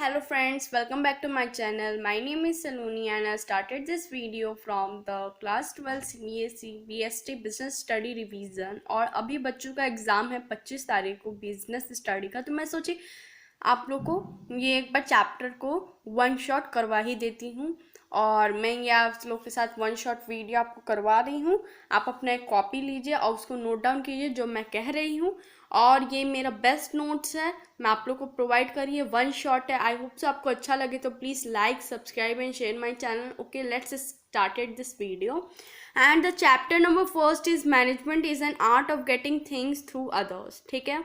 Hello friends, welcome back to my channel. My name is Saloni and I started this video from the class 12 CBSE BST Business Study Revision और अभी बच्चों का exam है 25 तारीख को business study का। तो मैं सोची आप लोग को ये एक बार चैप्टर को वन शॉट करवा ही देती हूँ और मैं ये आप लोग के साथ वन शॉट वीडियो आपको करवा रही हूँ। आप अपना एक कॉपी लीजिए और उसको नोट डाउन कीजिए जो मैं कह रही हूँ, और ये मेरा बेस्ट नोट्स है, मैं आप लोग को प्रोवाइड करिए। वन शॉट है, आई होप से आपको अच्छा लगे तो please like subscribe and share my channel. Okay, let's started this video and the chapter number first is management is an art of getting things through others. ठीक है,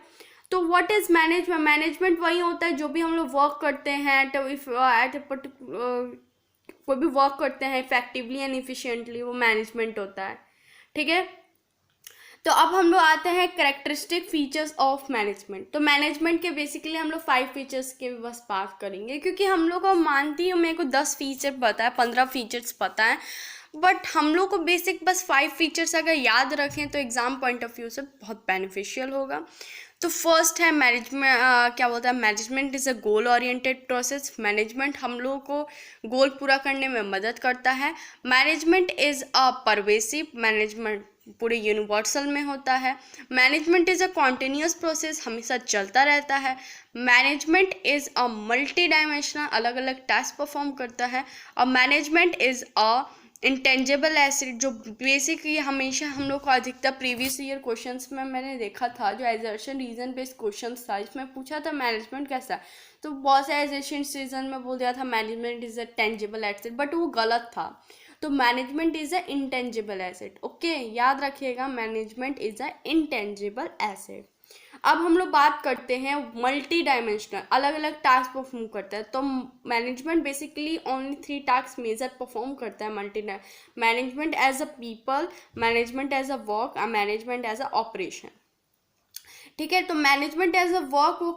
तो what is management? Management वही होता है जो भी हम लोग वर्क करते हैं, तो इफ एट ए पर्टिकुलर कोई भी वर्क करते हैं इफेक्टिवली एंड इफिशिएंटली, वो मैनेजमेंट होता है। ठीक है, तो अब हम लोग आते हैं करेक्टरिस्टिक फीचर्स ऑफ मैनेजमेंट। तो मैनेजमेंट के बेसिकली हम लोग 5 फीचर्स के बस बात करेंगे, क्योंकि हम लोग को मानती हूँ मेरे को 10 फीचर पता है, 15 फीचर्स पता है, बट हम लोग को बेसिक बस 5 फीचर्स अगर याद रखें तो एग्ज़ाम पॉइंट ऑफ व्यू से बहुत बेनिफिशियल होगा। तो फर्स्ट है मैनेजमेंट, क्या बोलता है, management is a goal oriented process. Management हम लोगों को गोल पूरा करने में मदद करता है। Management is a pervasive, management पूरे यूनिवर्सल में होता है। Management is a continuous process, हमेशा चलता रहता है। Management is a multi dimensional, अलग अलग टास्क परफॉर्म करता है। और management is a intangible asset, जो बेसिकली हमेशा हम लोग को अधिकतर प्रीवियस ईयर क्वेश्चंस में मैंने देखा था, जो एजर्शन रीजन बेस्ड क्वेश्चंस था, इसमें पूछा था मैनेजमेंट कैसा, तो बहुत से एजर्शन रीजन में बोल दिया था management is a tangible asset, but वो गलत था। तो management is a intangible asset. Okay, याद रखिएगा, management is a intangible asset. अब हम लोग बात करते हैं मल्टी डायमेंशनल, अलग अलग टास्क परफॉर्म करता है। तो management basically only 3 task major perform करता है। Management as a people, management as a work, management as a operation. ठीक है, तो मैनेजमेंट एज अ वर्क, वो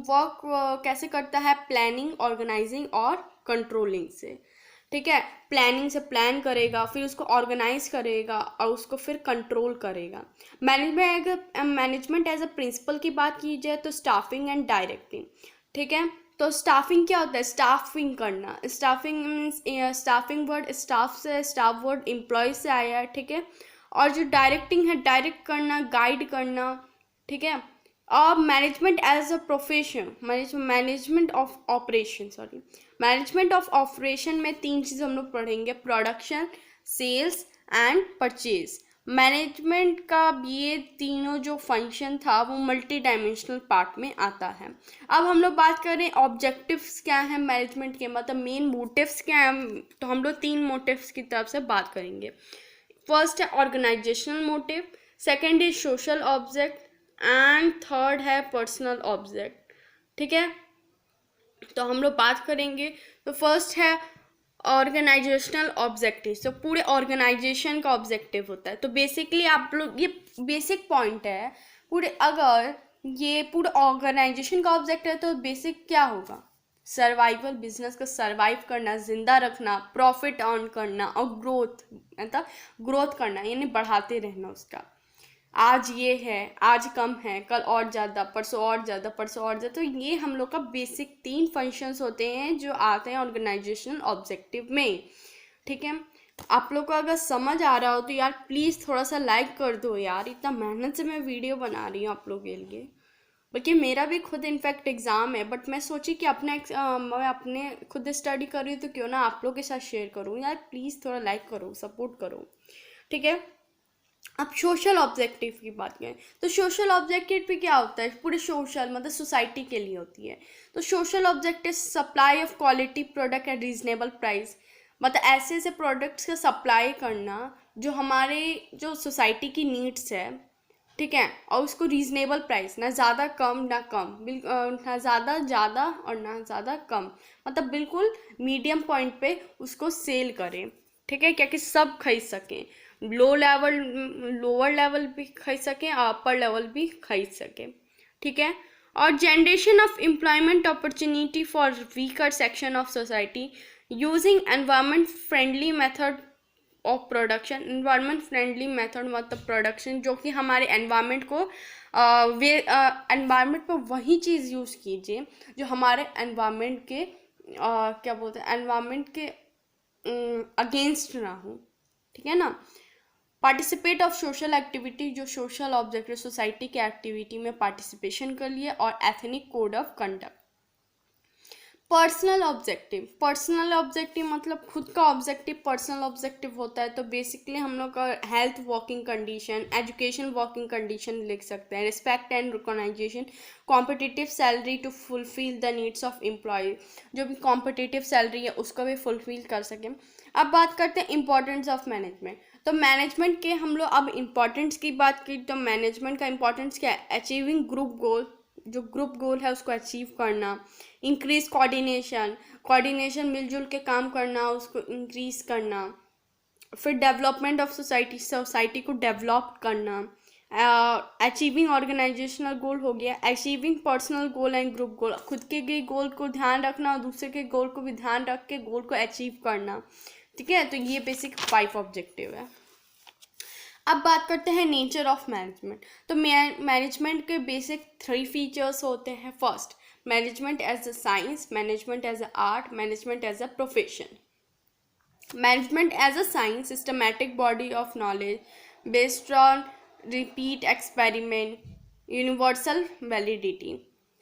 वर्क कैसे करता है? प्लानिंग, ऑर्गेनाइजिंग और कंट्रोलिंग से। ठीक है, प्लानिंग से प्लान करेगा, फिर उसको ऑर्गेनाइज करेगा और उसको फिर कंट्रोल करेगा। मैनेजमेंट एज अ प्रिंसिपल की बात की जाए तो स्टाफिंग एंड डायरेक्टिंग। ठीक है, तो स्टाफिंग क्या होता है? स्टाफिंग करना। Staffing means staffing word staff से, स्टाफ वर्ड एम्प्लॉय से आया है। ठीक है, और जो डायरेक्टिंग है, डायरेक्ट करना, गाइड करना। ठीक है, और management as a profession, management of operation, sorry, management of operation में 3 चीज़ हम लोग पढ़ेंगे, production, sales and purchase. Management का ये तीनों जो फंक्शन था वो मल्टी डायमेंशनल पार्ट में आता है। अब हम लोग बात करें ऑब्जेक्टिव्स क्या हैं मैनेजमेंट के, मतलब मेन मोटिव्स क्या हैं, तो हम लोग 3 मोटिव्स की तरफ से बात करेंगे। फर्स्ट है organisational motive, second is social object and third है पर्सनल ऑब्जेक्ट। ठीक है, तो हम लोग बात करेंगे। तो फर्स्ट है ऑर्गेनाइजेशनल ऑब्जेक्टिव, तो पूरे ऑर्गेनाइजेशन का ऑब्जेक्टिव होता है। तो बेसिकली आप लोग, ये बेसिक पॉइंट है पूरे, अगर ये पूरे ऑर्गेनाइजेशन का ऑब्जेक्ट है तो बेसिक क्या होगा? सर्वाइवल, बिजनेस का सर्वाइव करना, जिंदा रखना, प्रॉफिट अर्न करना और ग्रोथ, मतलब ग्रोथ करना यानी बढ़ाते रहना उसका। आज ये है, आज कम है, कल और ज़्यादा, परसों और ज़्यादा, परसों और ज़्यादा। तो ये हम लोग का बेसिक 3 फंक्शंस होते हैं जो आते हैं ऑर्गेनाइजेशनल ऑब्जेक्टिव में। ठीक है, आप लोग को अगर समझ आ रहा हो तो यार प्लीज़ थोड़ा सा लाइक कर दो यार, इतना मेहनत से मैं वीडियो बना रही हूँ आप लोग के लिए, बल्कि मेरा भी खुद इनफैक्ट एग्ज़ाम है, बट मैं सोची कि मैं अपने खुद स्टडी कर रही हूँ तो क्यों ना आप लोग के साथ शेयर करूँ। यार प्लीज़ थोड़ा लाइक करो, सपोर्ट करो। ठीक है, अब सोशल ऑब्जेक्टिव की बात करें तो सोशल ऑब्जेक्टिव पे क्या होता है? पूरे सोशल मतलब सोसाइटी के लिए होती है। तो social objective supply of quality product at reasonable price, मतलब ऐसे ऐसे प्रोडक्ट्स का सप्लाई करना जो हमारे जो सोसाइटी की नीड्स है। ठीक है, और उसको रीजनेबल प्राइस, ना ज़्यादा कम ना कम, ना ज़्यादा ज़्यादा और ना ज़्यादा कम, मतलब बिल्कुल मीडियम पॉइंट पे उसको सेल करें। ठीक है, क्या कि सब खरीद सकें, लोअर लेवल भी खरीद सकें और अपर लेवल भी खरीद सकें। ठीक है, और generation of employment opportunity for weaker section of society using environment friendly method of production, environment friendly method मतलब प्रोडक्शन जो कि हमारे एनवायरनमेंट को एनवायरनमेंट पर वही चीज़ यूज़ कीजिए जो हमारे एनवायरनमेंट के क्या बोलते हैं, एनवायरनमेंट के अगेंस्ट ना हो, ठीक है ना। पार्टिसिपेट ऑफ सोशल एक्टिविटी, जो सोशल ऑब्जेक्टिव सोसाइटी के एक्टिविटी में पार्टिसिपेशन कर लिए, और ethnic code of conduct. Personal objective मतलब खुद का ऑब्जेक्टिव पर्सनल ऑब्जेक्टिव होता है। तो बेसिकली हम लोग का health working condition, education working condition लिख सकते हैं, respect and recognisation, competitive salary to fulfil the needs of employ, जो भी कॉम्पिटिटिव सैलरी है उसको भी फुलफिल कर सकें। अब बात करते हैं इंपॉर्टेंस ऑफ मैनेजमेंट। तो मैनेजमेंट के हम लोग अब इम्पॉर्टेंस की बात की तो मैनेजमेंट का इंपॉर्टेंस क्या है, अचीविंग ग्रुप गोल, जो ग्रुप गोल है उसको अचीव करना, इंक्रीज कोऑर्डिनेशन मिलजुल के काम करना, उसको इंक्रीज करना, फिर डेवलपमेंट ऑफ सोसाइटी को डेवलप करना, अचीविंग ऑर्गेनाइजेशनल गोल हो गया, achieving personal goal and group गोल, खुद के गोल को ध्यान रखना और दूसरे के गोल को भी ध्यान रख के गोल को अचीव करना, ठीक है। तो ये बेसिक 5 ऑब्जेक्टिव है। अब बात करते हैं नेचर ऑफ मैनेजमेंट। तो मैनेजमेंट के बेसिक 3 फीचर्स होते हैं। First, management as a science, management as a art, management as a profession. Management as a science, systematic body of knowledge based on repeat experiment, universal validity,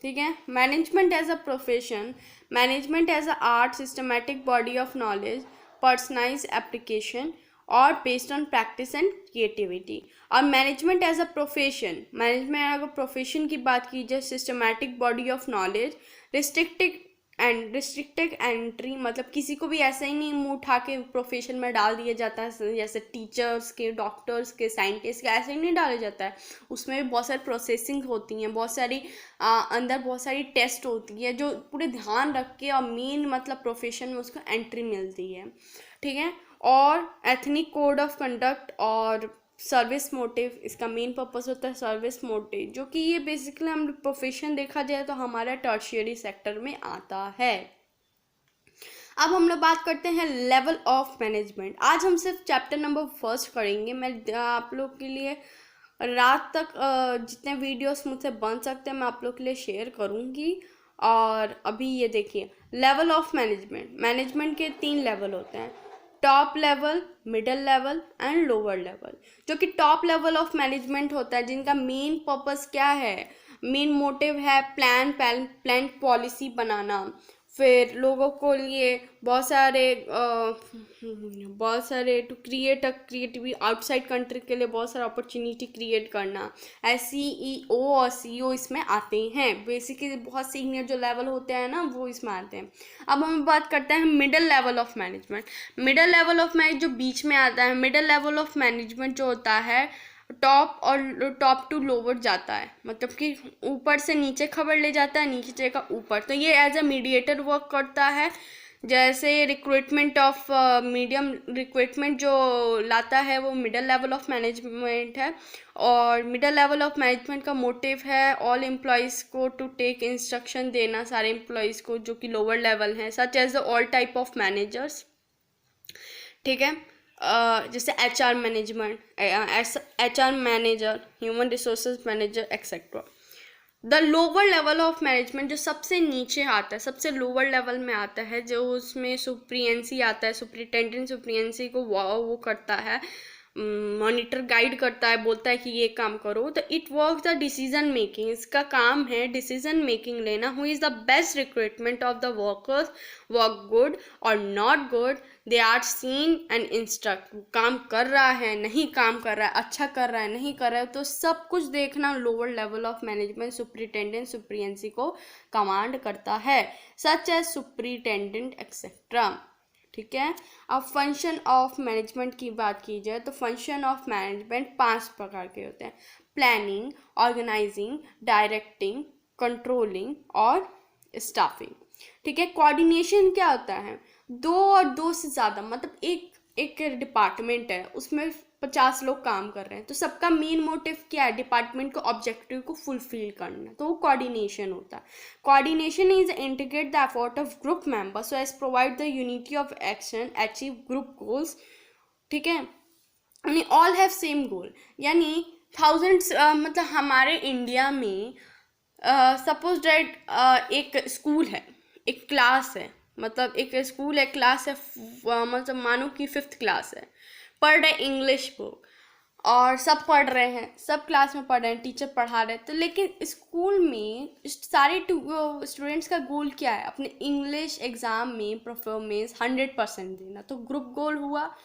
ठीक है। Management as a profession, management as a art, systematic body of knowledge, personalize application और based on practice and creativity. और management as a profession, management अगर profession की बात की जाए, systematic body of knowledge, restricted entry, मतलब किसी को भी ऐसा ही नहीं मुंह उठा के प्रोफेशन में डाल दिया जाता है, जैसे टीचर्स के, डॉक्टर्स के, साइंटिस्ट के, ऐसे ही नहीं डाला जाता है। उसमें भी बहुत सारी प्रोसेसिंग होती हैं, बहुत सारी अंदर बहुत सारी टेस्ट होती है जो पूरे ध्यान रख के और मेन मतलब प्रोफेशन में उसको एंट्री मिलती है, ठीक है। और एथनिक कोड ऑफ कंडक्ट और सर्विस मोटिव, इसका मेन पर्पस होता है सर्विस मोटिव, जो कि ये बेसिकली हम प्रोफेशन देखा जाए तो हमारा टर्शियरी सेक्टर में आता है। अब हम लोग बात करते हैं लेवल ऑफ मैनेजमेंट। आज हम सिर्फ चैप्टर नंबर 1 करेंगे। मैं आप लोग के लिए रात तक जितने वीडियोस मुझसे बन सकते हैं मैं आप लोग के लिए शेयर करूँगी। और अभी ये देखिए, लेवल ऑफ मैनेजमेंट के 3 लेवल होते हैं, top level, middle level and lower level. जो कि टॉप लेवल ऑफ मैनेजमेंट होता है, जिनका मेन पर्पस क्या है, मेन मोटिव है प्लान पॉलिसी बनाना, फिर लोगों को लिए बहुत सारे to create a creativity outside country के लिए बहुत सारा अपॉर्चुनिटी क्रिएट करना। CEO और CEO इसमें आते हैं, बेसिकली बहुत सीनियर जो लेवल होते हैं ना वो इसमें आते हैं। अब हम बात करते हैं middle level of management. Middle level of manage जो बीच में आता है, मिडिल लेवल ऑफ मैनेजमेंट जो होता है टॉप टू लोअर जाता है, मतलब कि ऊपर से नीचे खबर ले जाता है, नीचे का ऊपर। तो ये एज अ मीडिएटर वर्क करता है। जैसे रिक्रूटमेंट ऑफ मीडियम रिक्रूटमेंट जो लाता है वो मिडिल लेवल ऑफ मैनेजमेंट है। और मिडिल लेवल ऑफ मैनेजमेंट का मोटिव है ऑल एम्प्लॉयज़ को टू टेक इंस्ट्रक्शन देना, सारे एम्प्लॉयज़ को जो कि लोअर लेवल हैं, such as all type of managers, ठीक है। जैसे HR management, HR manager, human resources manager etcetera. The lower level of management जो सबसे नीचे आता है, सबसे लोअर लेवल में आता है, जो उसमें सुप्रियंसी आता है, सुप्रिटेंडेंट सुप्रियंसी को वो करता है, मॉनिटर गाइड करता है, बोलता है कि ये काम करो। तो it work the decision making, इसका काम है डिसीजन मेकिंग लेना। Who is the best recruitment of the workers, work good और not good, they are seen and instruct, काम कर रहा है नहीं काम कर रहा है, अच्छा कर रहा है नहीं कर रहा है, तो सब कुछ देखना lower level of management superintendent सुप्रियंसी को कमांड करता है, सच एज सुप्रिटेंडेंट एक्सेट्रा, ठीक है। अब फंक्शन ऑफ मैनेजमेंट की बात की जाए तो फंक्शन ऑफ मैनेजमेंट 5 प्रकार के होते हैं, प्लानिंग, ऑर्गेनाइजिंग, डायरेक्टिंग, कंट्रोलिंग और स्टाफिंग, ठीक है। कोऑर्डिनेशन क्या होता है, 2 और 2 से ज़्यादा, मतलब एक डिपार्टमेंट है उसमें 50 लोग काम कर रहे हैं, तो सबका मेन मोटिव क्या है, डिपार्टमेंट को ऑब्जेक्टिव को फुलफिल करना, तो वो कोऑर्डिनेशन होता है। Coordination is integrate the effort of group members so as provide the unity of action, achieve group goals ठीक है, यानी ऑल हैव सेम गोल, यानी थाउजेंड्स, मतलब हमारे इंडिया में सपोज डैट एक स्कूल है, एक क्लास है, मतलब एक स्कूल है, क्लास है, मतलब मानो कि 5th क्लास है, पढ़ रहे इंग्लिश बुक, और सब पढ़ रहे हैं, सब क्लास में पढ़ रहे हैं, टीचर पढ़ा रहे हैं, तो लेकिन स्कूल में सारे स्टूडेंट्स का गोल क्या है? अपने इंग्लिश एग्ज़ाम में परफॉर्मेंस 100% देना। तो ग्रुप गोल हुआ,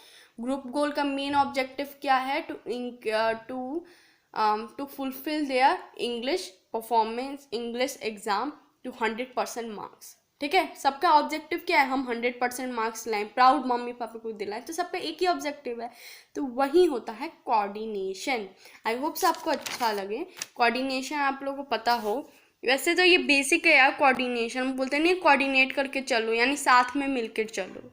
ग्रुप गोल का मेन ऑब्जेक्टिव क्या है? To fulfil their English performance, English exam to 100% marks. ठीक है, सबका ऑब्जेक्टिव क्या है? हम 100% मार्क्स लाएं, प्राउड मम्मी पापा को दिलाएं, तो सबका एक ही ऑब्जेक्टिव है। तो वही होता है कोऑर्डिनेशन। आई होप से आपको अच्छा लगे, कोऑर्डिनेशन आप लोगों को पता हो। वैसे तो ये बेसिक है यार, कोऑर्डिनेशन हम बोलते नहीं, कोऑर्डिनेट करके चलो, यानी साथ में मिलकर चलो।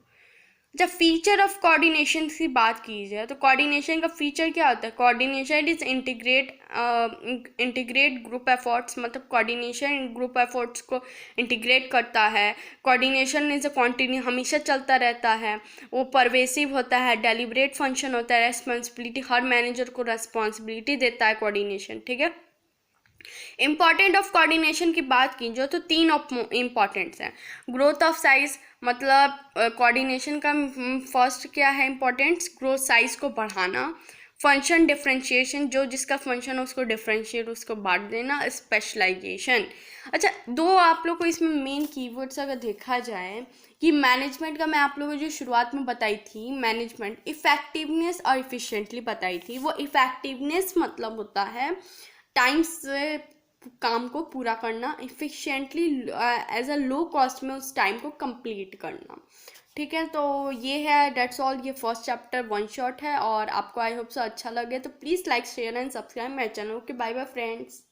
जब फीचर ऑफ कोऑर्डिनेशन की बात की जाए तो कोऑर्डिनेशन का फीचर क्या होता है? Coordination is integrate group efforts, मतलब कोऑर्डिनेशन ग्रुप एफर्ट्स को इंटीग्रेट करता है। कोऑर्डिनेशन इज अ कॉन्टिन्यू, हमेशा चलता रहता है, वो परवेसिव होता है, डेलिब्रेट फंक्शन होता है, रेस्पॉन्सिबिलिटी, हर मैनेजर को रेस्पॉन्सिबिलिटी देता है कोऑर्डिनेशन। ठीक है, इम्पॉर्टेंट ऑफ कोऑर्डिनेशन की बात की जो तो 3 इम्पॉर्टेंट्स हैं। ग्रोथ ऑफ साइज, मतलब कोऑर्डिनेशन का फर्स्ट क्या है इम्पॉर्टेंट्स? ग्रोथ साइज को बढ़ाना। फंक्शन डिफरेंशिएशन, जो जिसका फंक्शन है उसको डिफरेंशिएट, उसको बांट देना। स्पेशलाइजेशन। अच्छा, 2 आप लोग को इसमें मेन कीवर्ड्स अगर देखा जाए कि मैनेजमेंट का, मैं आप लोगों को जो शुरुआत में बताई थी मैनेजमेंट, इफ़ेक्टिवनेस और इफ़िशिएंटली बताई थी। वो इफ़ेक्टिवनेस मतलब होता है टाइम से काम को पूरा करना, इफ़िशिएंटली एज अ लो कॉस्ट में उस टाइम को कंप्लीट करना। ठीक है, तो ये है, डेट्स ऑल। ये फर्स्ट चैप्टर वन शॉट है, और आपको आई होप सो अच्छा लगे, तो please like share and subscribe my channel. Okay, bye bye friends.